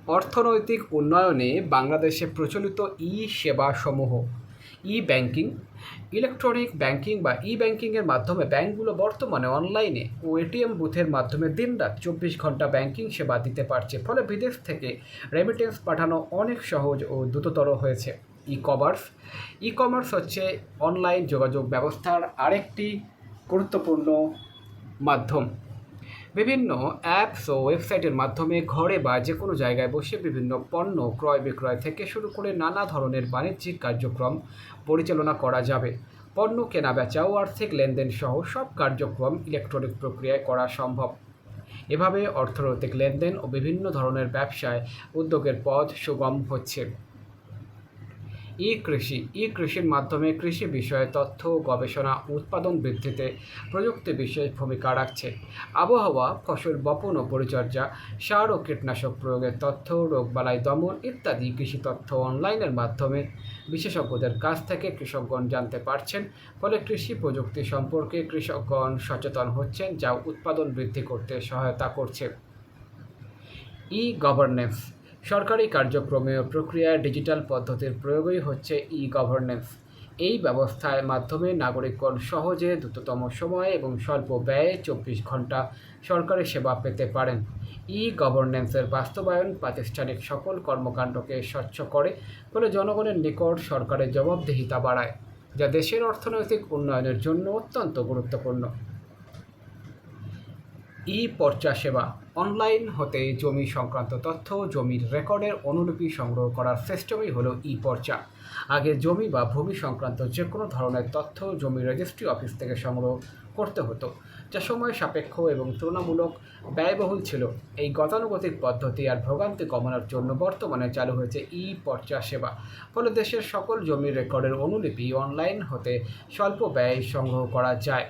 অর্থনৈতিক উন্নয়নে বাংলাদেশে প্রচলিত সেবাসমূহ ব্যাংকিং, ইলেকট্রনিক ব্যাংকিং বা ব্যাংকিংয়ের মাধ্যমে ব্যাংকগুলো বর্তমানে অনলাইনে ও এটিএম বুথের মাধ্যমে দিনরাত 24 ঘন্টা ব্যাংকিং সেবা দিতে পারছে। ফলে বিদেশ থেকে রেমিটেন্স পাঠানো অনেক সহজ ও দ্রুততর হয়েছে। কমার্স কমার্স হচ্ছে অনলাইন যোগাযোগ ব্যবস্থার আরেকটি গুরুত্বপূর্ণ মাধ্যম। বিভিন্ন অ্যাপস ও ওয়েবসাইটের মাধ্যমে ঘরে বা যে কোনো জায়গায় বসে বিভিন্ন পণ্য ক্রয় বিক্রয় থেকে শুরু করে নানা ধরনের বাণিজ্যিক কার্যক্রম পরিচালনা করা যাবে। পণ্য কেনাবেচা ও আর্থিক লেনদেন সহ সব কার্যক্রম ইলেকট্রনিক প্রক্রিয়ায় করা সম্ভব। এভাবে অর্থনৈতিক লেনদেন ও বিভিন্ন ধরনের ব্যবসায় উদ্যোগের পথ সুগম হচ্ছে। কৃষির মাধ্যমে কৃষি বিষয়ে তথ্য, গবেষণা ও উৎপাদন বৃদ্ধিতে প্রযুক্তি বিশেষ ভূমিকা রাখছে। আবহাওয়া, ফসল বপন ও পরিচর্যা, সার ও কীটনাশক প্রয়োগের তথ্য, রোগবালাই দমন ইত্যাদি কৃষি তথ্য অনলাইনের মাধ্যমে বিশেষজ্ঞদের কাছ থেকে কৃষকগণ জানতে পারছেন। ফলে কৃষি প্রযুক্তি সম্পর্কে কৃষকগণ সচেতন হচ্ছেন, যা উৎপাদন বৃদ্ধি করতে সহায়তা করছে। গভর্নেন্স সরকারি কার্যক্রমে ও প্রক্রিয়ায় ডিজিটাল পদ্ধতির প্রয়োগই হচ্ছে গভর্নেন্স। এই ব্যবস্থার মাধ্যমে নাগরিকগণ সহজে, দ্রুততম সময়ে এবং স্বল্প ব্যয়ে 24 ঘন্টা সরকারি সেবা পেতে পারেন। গভর্নেন্সের বাস্তবায়ন প্রাতিষ্ঠানিক সকল কর্মকাণ্ডকে স্বচ্ছ করে, ফলে জনগণের নিকট সরকারের জবাবদিহিতা বাড়ায়, যা দেশের অর্থনৈতিক উন্নয়নের জন্য অত্যন্ত গুরুত্বপূর্ণ। পর্চা সেবা অনলাইন হতে জমি সংক্রান্ত তথ্য, জমির রেকর্ডের অনুলিপি সংগ্রহ করার সিস্টেমই হলো পর্চা। আগে জমি বা ভূমি সংক্রান্ত যে কোনো ধরনের তথ্য জমি রেজিস্ট্রি অফিস থেকে সংগ্রহ করতে হতো, যা সময় সাপেক্ষ এবং তুলনামূলক ব্যয়বহুল ছিল। এই গতানুগতিক পদ্ধতি আর ভোগান্তি কমানোর জন্য বর্তমানে চালু হয়েছে পর্চা সেবা। ফলে দেশের সকল জমির রেকর্ডের অনুলিপি অনলাইন হতে স্বল্প ব্যয়ে সংগ্রহ করা যায়।